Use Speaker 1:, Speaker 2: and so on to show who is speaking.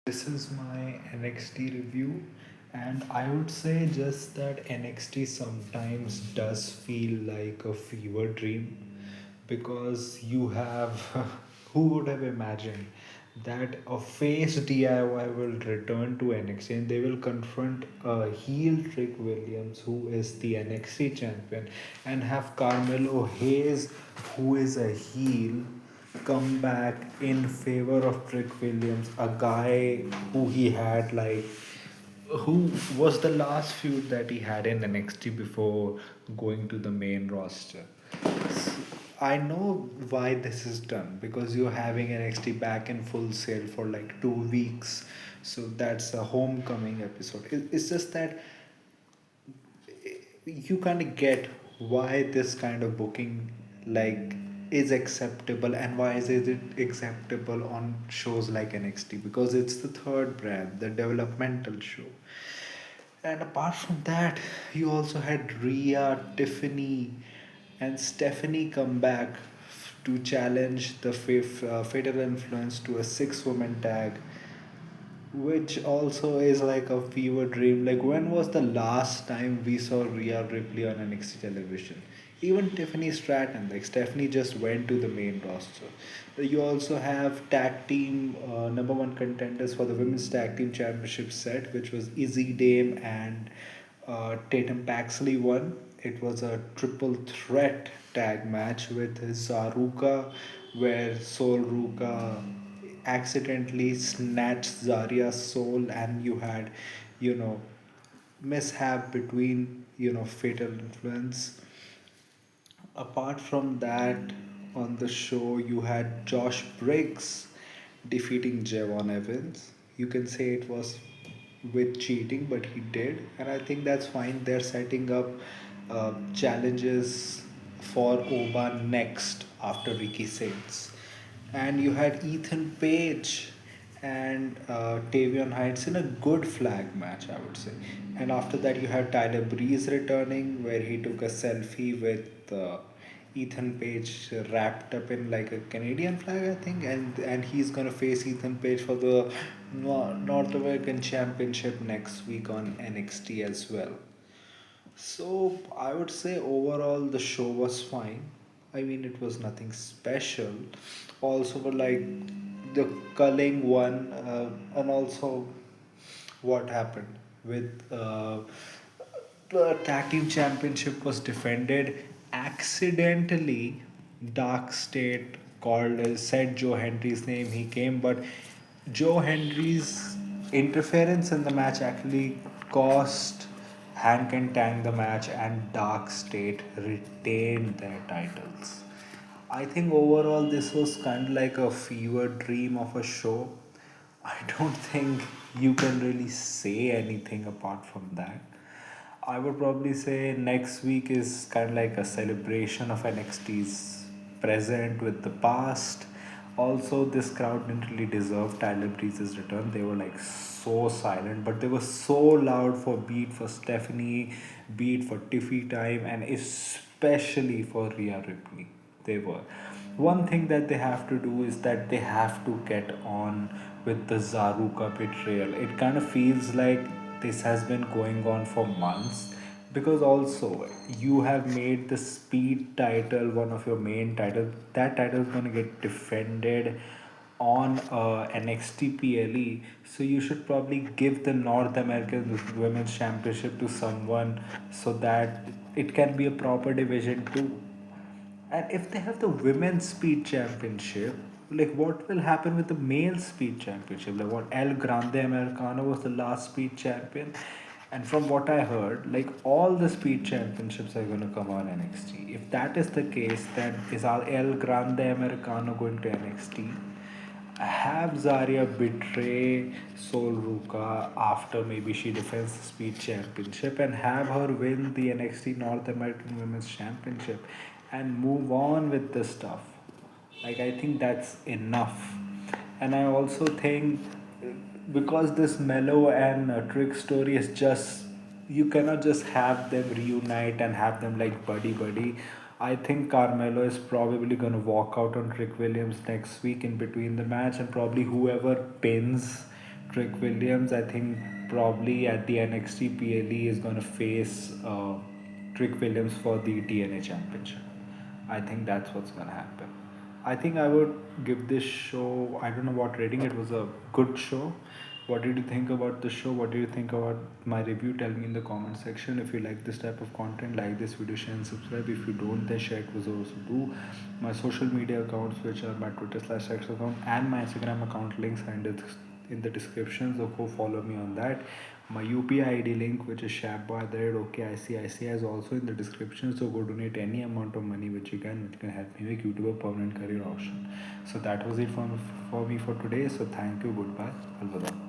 Speaker 1: This is my NXT review, and I would say just that NXT sometimes does feel like a fever dream because you have who would have imagined that a face DIY will return to NXT and they will confront a heel Trick Williams who is the NXT champion and have Carmelo Hayes who is a heel come back in favor of Trick Williams, a guy who he had like who was the last feud that he had in NXT before going to the main roster. I know why this is done because you're having NXT back in full sale for like 2 weeks. So that's a homecoming episode. It's just that you kind of get why this kind of booking like is acceptable and why is it acceptable on shows like NXT because it's the third brand, the developmental show. And apart from that, you also had Rhea, Tiffany, and Stephanie come back to challenge the Fatal Influence to a six-woman tag, which also is like a fever dream. Like, when was the last time we saw Rhea Ripley on NXT television? Even Tiffany Stratton, like Stephanie just went to the main roster. You also have tag team number one contenders for the women's tag team championship set, which was Izzy Dame and Tatum Paxley won. It was a triple threat tag match with Zaruka, where Sol Ruka accidentally snatched Zarya's soul, and you had, you know, mishap between, Fatal Influence. Apart from that, on the show, you had Josh Briggs defeating Javon Evans. You can say it was with cheating, but he did, and I think that's fine. They're setting up challenges for Oba next after Ricky Saints. And you had Ethan Page and Tavion Heights in a good flag match, I would say. And after that, you had Tyler Breeze returning, where he took a selfie with Ethan Page wrapped up in like a Canadian flag, I think, and he's gonna face Ethan Page for the North American Championship next week on NXT as well. So I would say overall the show was fine. I mean, it was nothing special. Also, but like the culling one, and also what happened with the tag team championship was defended accidentally. Dark State called said Joe Henry's name. He came, but Joe Henry's interference in the match actually cost Hank and Tang the match, and Dark State retained their titles. I think overall this was kind of like a fever dream of a show. I don't think you can really say anything apart from that. I would probably say next week is kind of like a celebration of NXT's present with the past. Also, this crowd didn't really deserve Tyler Breeze's return. They were like so silent, but they were so loud for Beat, for Stephanie, Beat, for Tiffy Time, and especially for Rhea Ripley. They were. One thing that they have to do is that they have to get on with the Zaruka betrayal. It kind of feels like this has been going on for months because also you have made the speed title one of your main titles. That title is going to get defended on NXT PLE, so you should probably give the North American Women's Championship to someone so that it can be a proper division too. And if they have the women's speed championship, like what will happen with the male speed championship? Like what El Grande Americano was the last speed champion. And from what I heard, like all the speed championships are going to come on NXT. If that is the case, then is our El Grande Americano going to NXT? Have Zarya betray Sol Ruka after maybe she defends the speed championship and have her win the NXT North American Women's Championship and move on with the stuff. Like, I think that's enough. And I also think because this mellow and trick story is just, you cannot just have them reunite and have them like buddy buddy. I think Carmelo is probably going to walk out on Trick Williams next week in between the match, and probably whoever pins Trick Williams, I think probably at the NXT PLE is going to face Trick Williams for the TNA Championship. I think that's what's going to happen. I think I would give this show, I don't know what rating, it was a good show. What did you think about the show? What do you think about my review? Tell me in the comment section. If you like this type of content, like this video, share and subscribe. If you don't, then share it with those who do. My social media accounts, which are my Twitter/X account and my Instagram account, links are in the description, so go follow me on that. My UPI ID link, which is shabba@okicici, is also in the description, so go donate any amount of money which you can, which can help me make YouTube a permanent career option. So that was it for me for today. So thank you, goodbye, alvida.